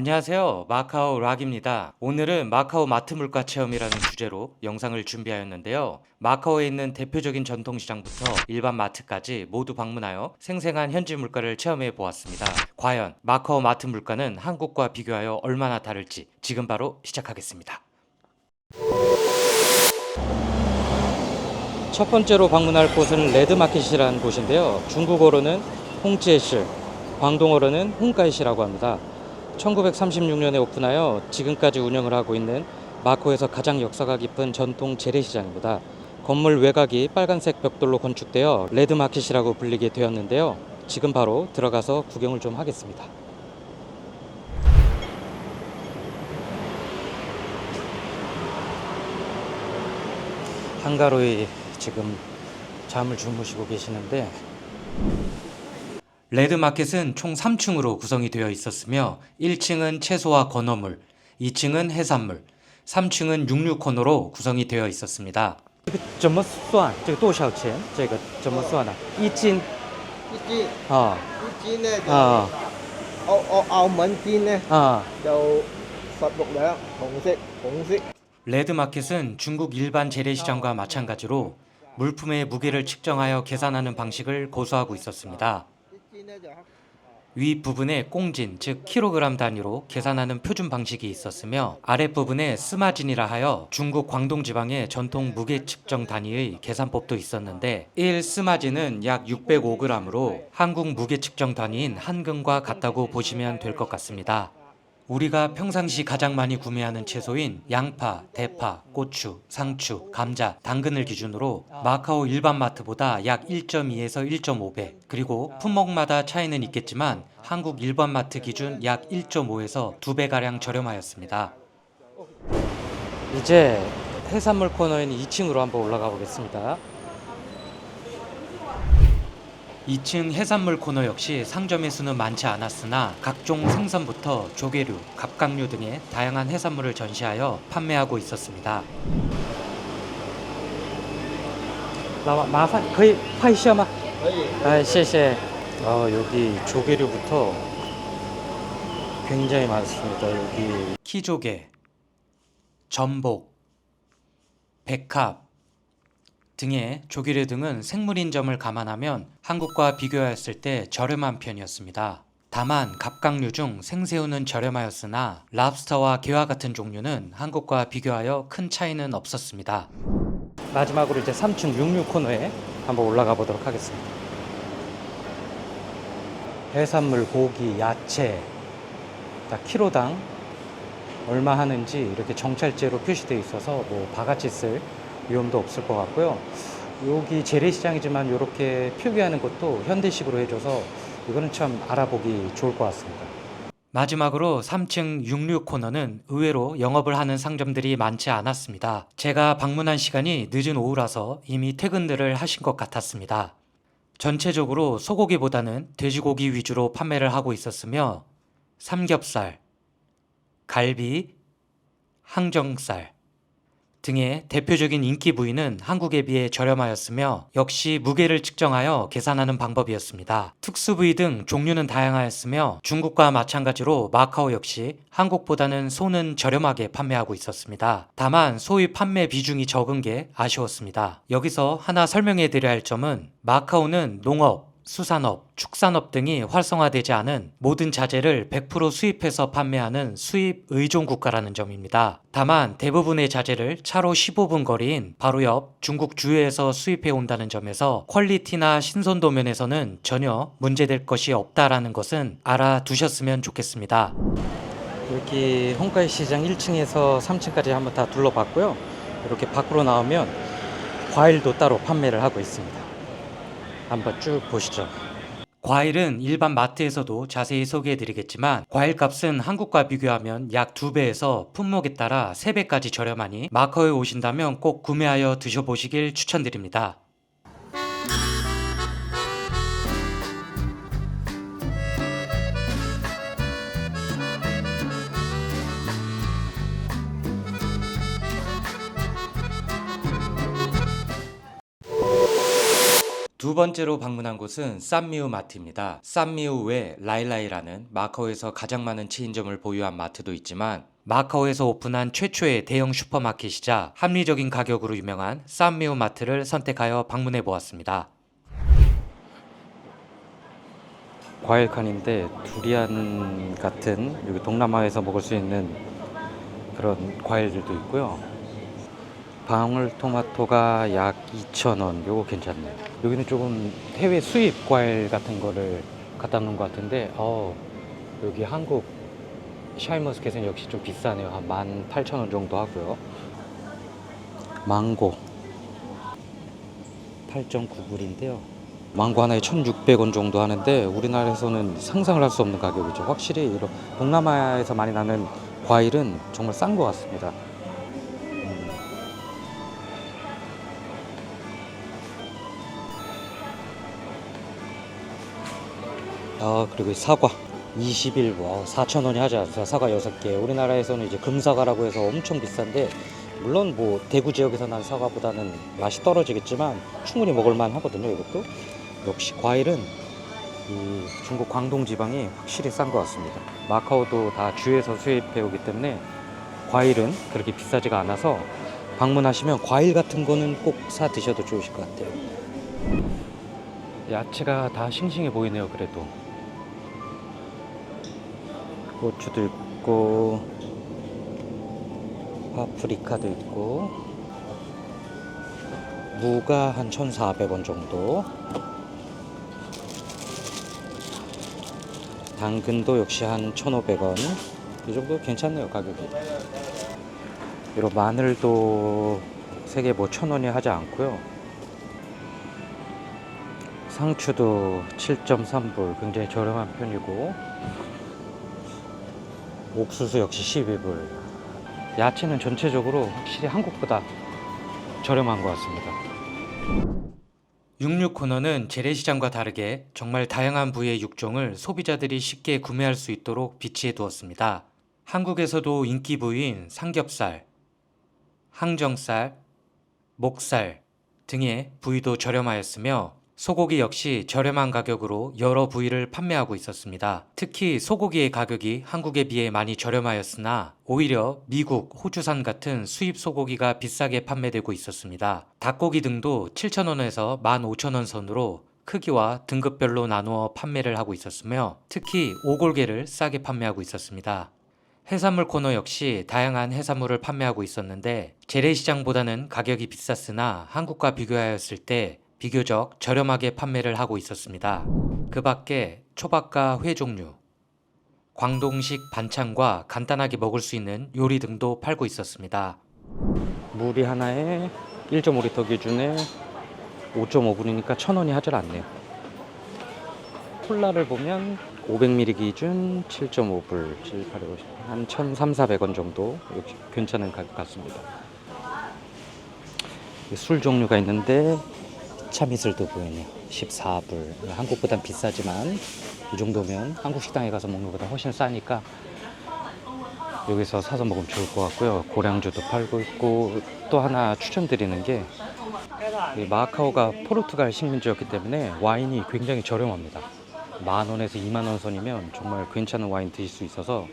안녕하세요. 마카오 락입니다. 오늘은 마카오 마트 물가 체험이라는 주제로 영상을 준비하였는데요. 마카오에 있는 대표적인 전통시장부터 일반 마트까지 모두 방문하여 생생한 현지 물가를 체험해 보았습니다. 과연 마카오 마트 물가는 한국과 비교하여 얼마나 다를지 지금 바로 시작하겠습니다. 첫 번째로 방문할 곳은 레드마켓이라는 곳인데요. 중국어로는 홍지에시, 광동어로는 홍가이시라고 합니다. 1936년에 오픈하여 지금까지 운영을 하고 있는 마카오에서 가장 역사가 깊은 전통 재래시장입니다. 건물 외곽이 빨간색 벽돌로 건축되어 레드마켓이라고 불리게 되었는데요. 지금 바로 들어가서 구경을 좀 하겠습니다. 한가로이 지금 잠을 주무시고 계시는데, 레드마켓은 총 3층으로 구성이 되어 있었으며 1층은 채소와 건어물, 2층은 해산물, 3층은 육류 코너로 구성이 되어 있었습니다. 怎么算？这个多少钱？这个怎么算呢？一斤一斤啊一斤咧就啊澳門煎咧啊就16兩，紅色。 레드마켓은 중국 일반 재래시장과 마찬가지로 물품의 무게를 측정하여 계산하는 방식을 고수하고 있었습니다. 一斤咧就윗부분에 꽁진, 즉 킬로그램 단위로 계산하는 표준 방식이 있었으며 아랫부분에 스마진이라 하여 중국 광동 지방의 전통 무게 측정 단위의 계산법도 있었는데 1 스마진은 약 605g으로 한국 무게 측정 단위인 한금과 같다고 보시면 될 것 같습니다. 우리가 평상시 가장 많이 구매하는 채소인 양파, 대파, 고추, 상추, 감자, 당근을 기준으로 마카오 일반 마트보다 약 1.2에서 1.5배, 그리고 품목마다 차이는 있겠지만 한국 일반 마트 기준 약 1.5에서 2배가량 저렴하였습니다. 이제 해산물 코너인 2층으로 한번 올라가 보겠습니다. 2층 해산물 코너 역시 상점의 수는 많지 않았으나 각종 생선부터 조개류, 갑각류 등의 다양한 해산물을 전시하여 판매하고 있었습니다. 老板麻烦可以拍一下吗？可以。아, 谢谢. 여기 조개류부터 굉장히 많습니다. 여기 키조개, 전복, 백합 등의 조개류 등은 생물인 점을 감안하면 한국과 비교하였을 때 저렴한 편이었습니다. 다만 갑각류 중 생새우는 저렴하였으나 랍스터와 게와 같은 종류는 한국과 비교하여 큰 차이는 없었습니다. 마지막으로 이제 3층 육류 코너에 한번 올라가 보도록 하겠습니다. 해산물, 고기, 야채 다 키로당 얼마 하는지 이렇게 정찰제로 표시되어 있어서 뭐 바가지 쓸 위험도 없을 것 같고요. 여기 재래시장이지만 이렇게 표기하는 것도 현대식으로 해줘서 이거는 참 알아보기 좋을 것 같습니다. 마지막으로 3층 육류 코너는 의외로 영업을 하는 상점들이 많지 않았습니다. 제가 방문한 시간이 늦은 오후라서 이미 퇴근들을 하신 것 같았습니다. 전체적으로 소고기보다는 돼지고기 위주로 판매를 하고 있었으며 삼겹살, 갈비, 항정살 등의 대표적인 인기 부위는 한국에 비해 저렴하였으며 역시 무게를 측정하여 계산하는 방법이었습니다. 특수 부위 등 종류는 다양하였으며 중국과 마찬가지로 마카오 역시 한국보다는 소는 저렴하게 판매하고 있었습니다. 다만 소의 판매 비중이 적은 게 아쉬웠습니다. 여기서 하나 설명해 드려야 할 점은 마카오는 농업, 수산업, 축산업 등이 활성화되지 않은 모든 자재를 100% 수입해서 판매하는 수입 의존 국가라는 점입니다. 다만 대부분의 자재를 차로 15분 거리인 바로 옆 중국 주요에서 수입해 온다는 점에서 퀄리티나 신선도 면에서는 전혀 문제될 것이 없다라는 것은 알아두셨으면 좋겠습니다. 여기 홍가이 시장 1층에서 3층까지 한번 다 둘러봤고요. 이렇게 밖으로 나오면 과일도 따로 판매를 하고 있습니다. 한번 쭉 보시죠. 과일은 일반 마트에서도 자세히 소개해드리겠지만 과일값은 한국과 비교하면 약 2배에서 품목에 따라 3배까지 저렴하니 마카오에 오신다면 꼭 구매하여 드셔보시길 추천드립니다. 두 번째로 방문한 곳은 쌈미우 마트입니다. 쌈미우 외 라일라이라는 마카오에서 가장 많은 체인점을 보유한 마트도 있지만 마카오에서 오픈한 최초의 대형 슈퍼마켓이자 합리적인 가격으로 유명한 쌈미우 마트를 선택하여 방문해 보았습니다. 과일 칸인데 두리안 같은 여기 동남아에서 먹을 수 있는 그런 과일들도 있고요. 방울토마토가 약 2,000원. 요거 괜찮네요. 여기는 조금 해외 수입 과일 같은 거를 갖다 놓은 것 같은데 여기 한국 샤인머스켓은 역시 좀 비싸네요. 한 18,000원 정도 하고요. 망고 8.9불인데요. 망고 하나에 1,600원 정도 하는데 우리나라에서는 상상을 할 수 없는 가격이죠. 확실히 이런 동남아에서 많이 나는 과일은 정말 싼 것 같습니다. 그리고 사과 21부 4,000원이 하지 않습니다. 사과 6개. 우리나라에서는 이제 금사과라고 해서 엄청 비싼데 물론 뭐 대구 지역에서 난 사과보다는 맛이 떨어지겠지만 충분히 먹을만 하거든요. 이것도 역시 과일은 이 중국 광동 지방이 확실히 싼 것 같습니다. 마카오도 다 주에서 수입해 오기 때문에 과일은 그렇게 비싸지가 않아서 방문하시면 과일 같은 거는 꼭 사 드셔도 좋으실 것 같아요. 야채가 다 싱싱해 보이네요. 그래도 고추도 있고 파프리카도 있고 무가 한 1,400원 정도, 당근도 역시 한 1,500원. 이 정도 괜찮네요. 가격이. 이런 마늘도 3개 뭐 1,000원이 하지 않고요. 상추도 7.3불 굉장히 저렴한 편이고, 옥수수 역시 12불. 야채는 전체적으로 확실히 한국보다 저렴한 것 같습니다. 육류 코너는 재래시장과 다르게 정말 다양한 부위의 육종을 소비자들이 쉽게 구매할 수 있도록 비치해 두었습니다. 한국에서도 인기 부위인 삼겹살, 항정살, 목살 등의 부위도 저렴하였으며 소고기 역시 저렴한 가격으로 여러 부위를 판매하고 있었습니다. 특히 소고기의 가격이 한국에 비해 많이 저렴하였으나 오히려 미국, 호주산 같은 수입 소고기가 비싸게 판매되고 있었습니다. 닭고기 등도 7,000원에서 15,000원 선으로 크기와 등급별로 나누어 판매를 하고 있었으며 특히 오골계를 싸게 판매하고 있었습니다. 해산물 코너 역시 다양한 해산물을 판매하고 있었는데 재래시장보다는 가격이 비쌌으나 한국과 비교하였을 때 비교적 저렴하게 판매를 하고 있었습니다. 그 밖에 초밥과 회 종류, 광동식 반찬과 간단하게 먹을 수 있는 요리 등도 팔고 있었습니다. 물이 하나에 1.5리터 기준에 5.5불이니까 1,000원이 하질 않네요. 콜라를 보면 500ml 기준 7.5불, 7, 8, 50, 한 1,300~1,400원 정도. 역시 괜찮은 가격 같습니다. 술 종류가 있는데 참이슬도 보이네요. 14불. 한국보단 비싸지만 이 정도면 한국 식당에 가서 먹는 것보다 훨씬 싸니까 여기서 사서 먹으면 좋을 것 같고요. 고량주도 팔고 있고, 또 하나 추천드리는 게 마카오가 포르투갈 식민지였기 때문에 와인이 굉장히 저렴합니다. 10,000원에서 20,000원 선이면 정말 괜찮은 와인 드실 수 있어서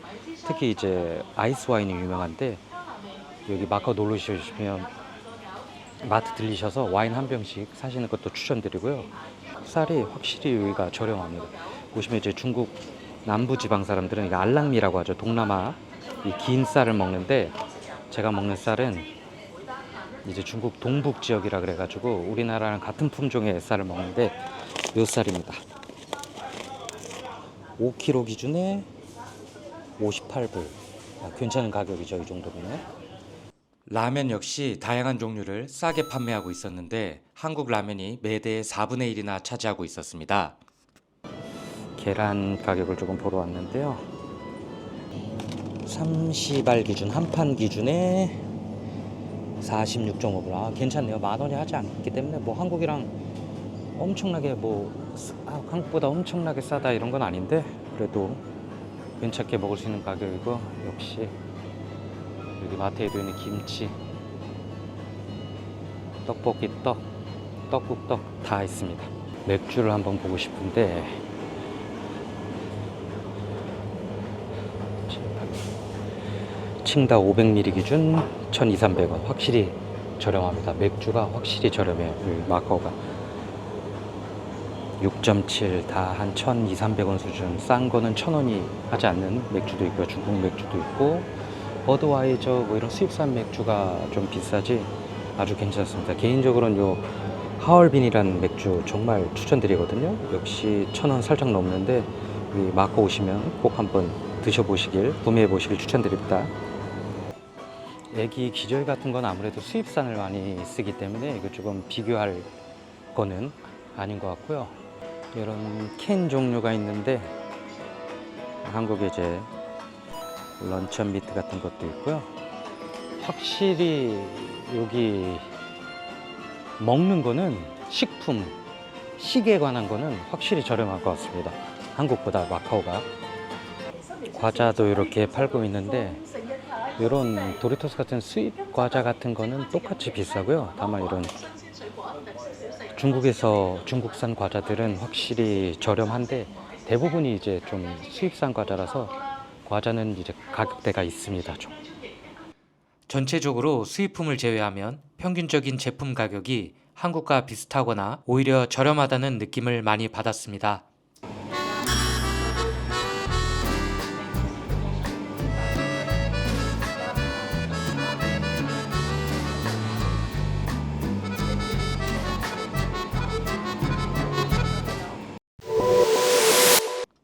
특히 이제 아이스 와인이 유명한데 여기 마카오 놀러 오시면 마트 들리셔서 와인 한 병씩 사시는 것도 추천드리고요. 쌀이 확실히 여기가 저렴합니다. 보시면 이제 중국 남부 지방 사람들은 이게 알랑미라고 하죠. 동남아 이 긴 쌀을 먹는데 제가 먹는 쌀은 이제 중국 동북 지역이라 그래가지고 우리나라랑 같은 품종의 쌀을 먹는데 요 쌀입니다. 5kg 기준에 58불. 괜찮은 가격이죠. 이 정도면. 라면 역시 다양한 종류를 싸게 판매하고 있었는데 한국 라면이 매대의 4분의 1이나 차지하고 있었습니다. 계란 가격을 조금 보러 왔는데요. 30알 기준, 한 판 기준에 46.5불. 괜찮네요. 10,000원이 하지 않기 때문에 뭐 한국이랑 엄청나게 한국보다 엄청나게 싸다 이런 건 아닌데 그래도 괜찮게 먹을 수 있는 가격이고, 역시 여기 마트에도 있는 김치, 떡볶이 떡, 떡국떡 다 있습니다. 맥주를 한번 보고 싶은데 칭다 500ml 기준 1,200~300원. 확실히 저렴합니다. 맥주가 확실히 저렴해요. 여기 마카오가 6.7 다 한 1,200~300원 수준. 싼 거는 1,000원이 하지 않는 맥주도 있고요. 중국 맥주도 있고 버드와이저 뭐 이런 수입산 맥주가 좀 비싸지 아주 괜찮습니다. 개인적으로는 요 하얼빈이라는 맥주 정말 추천드리거든요. 역시 1,000원 살짝 넘는데 여기 마카오 오시면 꼭 한번 드셔보시길, 구매해보시길 추천드립니다. 애기 기저귀 같은 건 아무래도 수입산을 많이 쓰기 때문에 이거 조금 비교할 거는 아닌 것 같고요. 이런 캔 종류가 있는데 한국에 이제 런천 미트 같은 것도 있고요. 확실히 여기 먹는 거는 식품, 시계에 관한 거는 확실히 저렴할 것 같습니다. 한국보다 마카오가. 과자도 이렇게 팔고 있는데 이런 도리토스 같은 수입 과자 같은 거는 똑같이 비싸고요. 다만 이런 중국산 과자들은 확실히 저렴한데 대부분이 이제 좀 수입산 과자라서 과자는 이제 가격대가 있습니다. 좀. 전체적으로 수입품을 제외하면 평균적인 제품 가격이 한국과 비슷하거나 오히려 저렴하다는 느낌을 많이 받았습니다.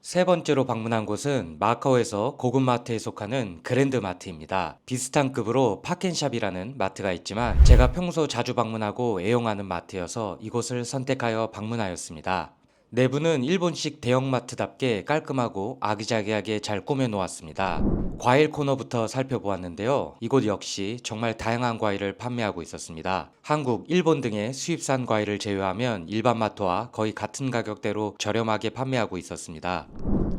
세 번째로 방문한 곳은 마카오에서 고급 마트에 속하는 그랜드 마트입니다. 비슷한 급으로 파켄샵이라는 마트가 있지만 제가 평소 자주 방문하고 애용하는 마트여서 이곳을 선택하여 방문하였습니다. 내부는 일본식 대형마트답게 깔끔하고 아기자기하게 잘 꾸며 놓았습니다. 과일 코너부터 살펴보았는데요. 이곳 역시 정말 다양한 과일을 판매하고 있었습니다. 한국, 일본 등의 수입산 과일을 제외하면 일반 마트와 거의 같은 가격대로 저렴하게 판매하고 있었습니다.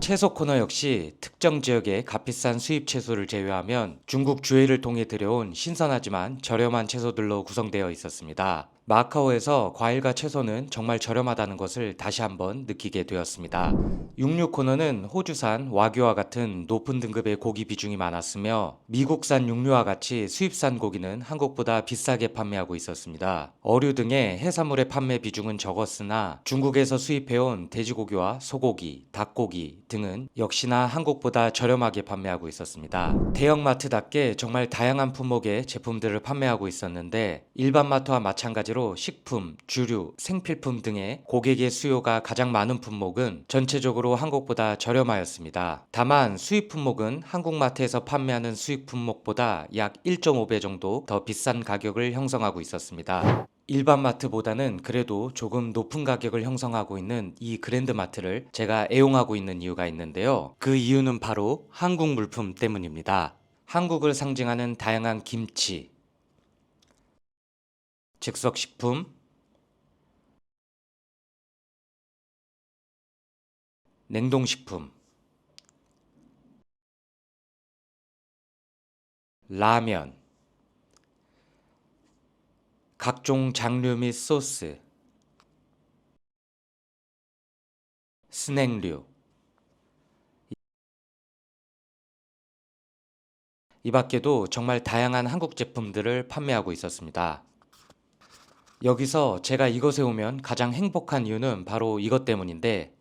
채소 코너 역시 특정 지역의 값비싼 수입 채소를 제외하면 중국 주해를 통해 들여온 신선하지만 저렴한 채소들로 구성되어 있었습니다. 마카오에서 과일과 채소는 정말 저렴하다는 것을 다시 한번 느끼게 되었습니다. 육류 코너는 호주산 와규와 같은 높은 등급의 고기 비중이 많았으며 미국산 육류와 같이 수입산 고기는 한국보다 비싸게 판매하고 있었습니다. 어류 등의 해산물의 판매 비중은 적었으나 중국에서 수입해온 돼지고기와 소고기, 닭고기 등은 역시나 한국보다 저렴하게 판매하고 있었습니다. 대형마트답게 정말 다양한 품목의 제품들을 판매하고 있었는데 일반 마트와 마찬가지로 식품, 주류, 생필품 등의 고객의 수요가 가장 많은 품목은 전체적으로 한국보다 저렴하였습니다. 다만 수입 품목은 한국 마트에서 판매하는 수입 품목보다 약 1.5배 정도 더 비싼 가격을 형성하고 있었습니다. 일반 마트보다는 그래도 조금 높은 가격을 형성하고 있는 이 그랜드 마트를 제가 애용하고 있는 이유가 있는데요. 그 이유는 바로 한국 물품 때문입니다. 한국을 상징하는 다양한 김치, 즉석식품, 냉동식품, 라면, 각종 장류 및 소스, 스낵류, 이 밖에도 정말 다양한 한국 제품들을 판매하고 있었습니다. 여기서 제가 이곳에 오면 가장 행복한 이유는 바로 이것 때문인데,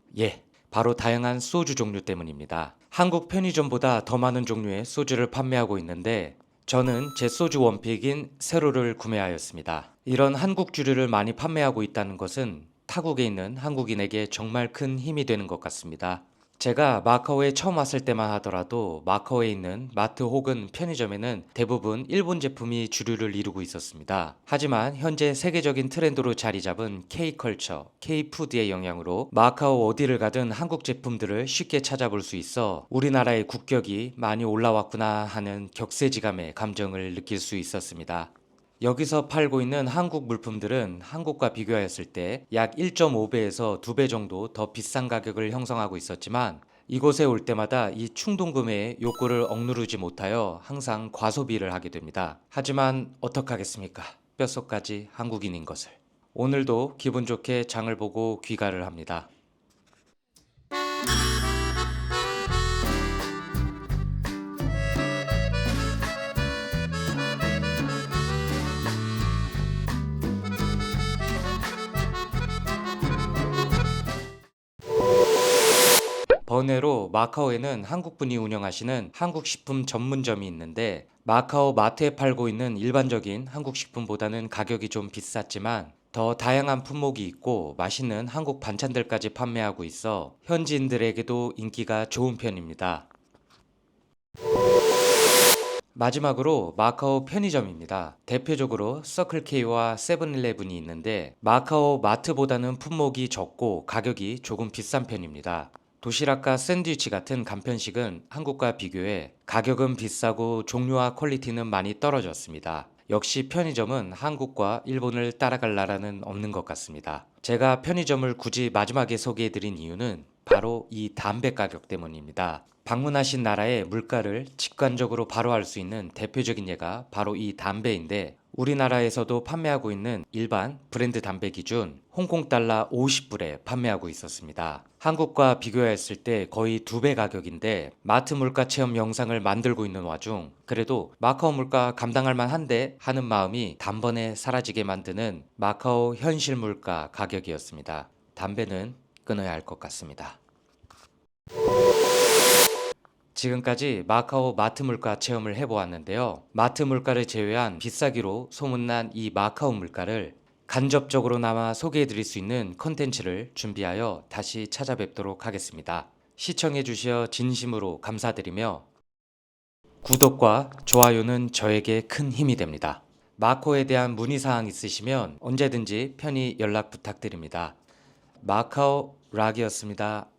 바로 다양한 소주 종류 때문입니다. 한국 편의점보다 더 많은 종류의 소주를 판매하고 있는데 저는 제 소주 원픽인 세로를 구매하였습니다. 이런 한국 주류를 많이 판매하고 있다는 것은 타국에 있는 한국인에게 정말 큰 힘이 되는 것 같습니다. 제가 마카오에 처음 왔을 때만 하더라도 마카오에 있는 마트 혹은 편의점에는 대부분 일본 제품이 주류를 이루고 있었습니다. 하지만 현재 세계적인 트렌드로 자리 잡은 K컬처, K푸드의 영향으로 마카오 어디를 가든 한국 제품들을 쉽게 찾아볼 수 있어 우리나라의 국격이 많이 올라왔구나 하는 격세지감의 감정을 느낄 수 있었습니다. 여기서 팔고 있는 한국 물품들은 한국과 비교하였을 때 약 1.5배에서 2배 정도 더 비싼 가격을 형성하고 있었지만 이곳에 올 때마다 이 충동구매의 욕구를 억누르지 못하여 항상 과소비를 하게 됩니다. 하지만 어떡하겠습니까? 뼛속까지 한국인인 것을. 오늘도 기분 좋게 장을 보고 귀가를 합니다. 번외로 마카오에는 한국분이 운영하시는 한국식품 전문점이 있는데 마카오 마트에 팔고 있는 일반적인 한국식품보다는 가격이 좀 비쌌지만 더 다양한 품목이 있고 맛있는 한국 반찬들까지 판매하고 있어 현지인들에게도 인기가 좋은 편입니다. 마지막으로 마카오 편의점입니다. 대표적으로 서클K와 세븐일레븐이 있는데 마카오 마트보다는 품목이 적고 가격이 조금 비싼 편입니다. 도시락과 샌드위치 같은 간편식은 한국과 비교해 가격은 비싸고 종류와 퀄리티는 많이 떨어졌습니다. 역시 편의점은 한국과 일본을 따라갈 나라는 없는 것 같습니다. 제가 편의점을 굳이 마지막에 소개해드린 이유는 바로 이 담배 가격 때문입니다. 방문하신 나라의 물가를 직관적으로 바로 알 수 있는 대표적인 예가 바로 이 담배인데 우리나라에서도 판매하고 있는 일반 브랜드 담배 기준 홍콩 달러 50불에 판매하고 있었습니다. 한국과 비교했을 때 거의 2배 가격인데 마트 물가 체험 영상을 만들고 있는 와중 그래도 마카오 물가 감당할 만한데 하는 마음이 단번에 사라지게 만드는 마카오 현실 물가 가격이었습니다. 담배는 끊어야 할 것 같습니다. 지금까지 마카오 마트 물가 체험을 해보았는데요. 마트 물가를 제외한 비싸기로 소문난 이 마카오 물가를 간접적으로나마 소개해드릴 수 있는 컨텐츠를 준비하여 다시 찾아뵙도록 하겠습니다. 시청해주셔 진심으로 감사드리며 구독과 좋아요는 저에게 큰 힘이 됩니다. 마카오에 대한 문의사항 있으시면 언제든지 편히 연락 부탁드립니다. 마카오 락이었습니다.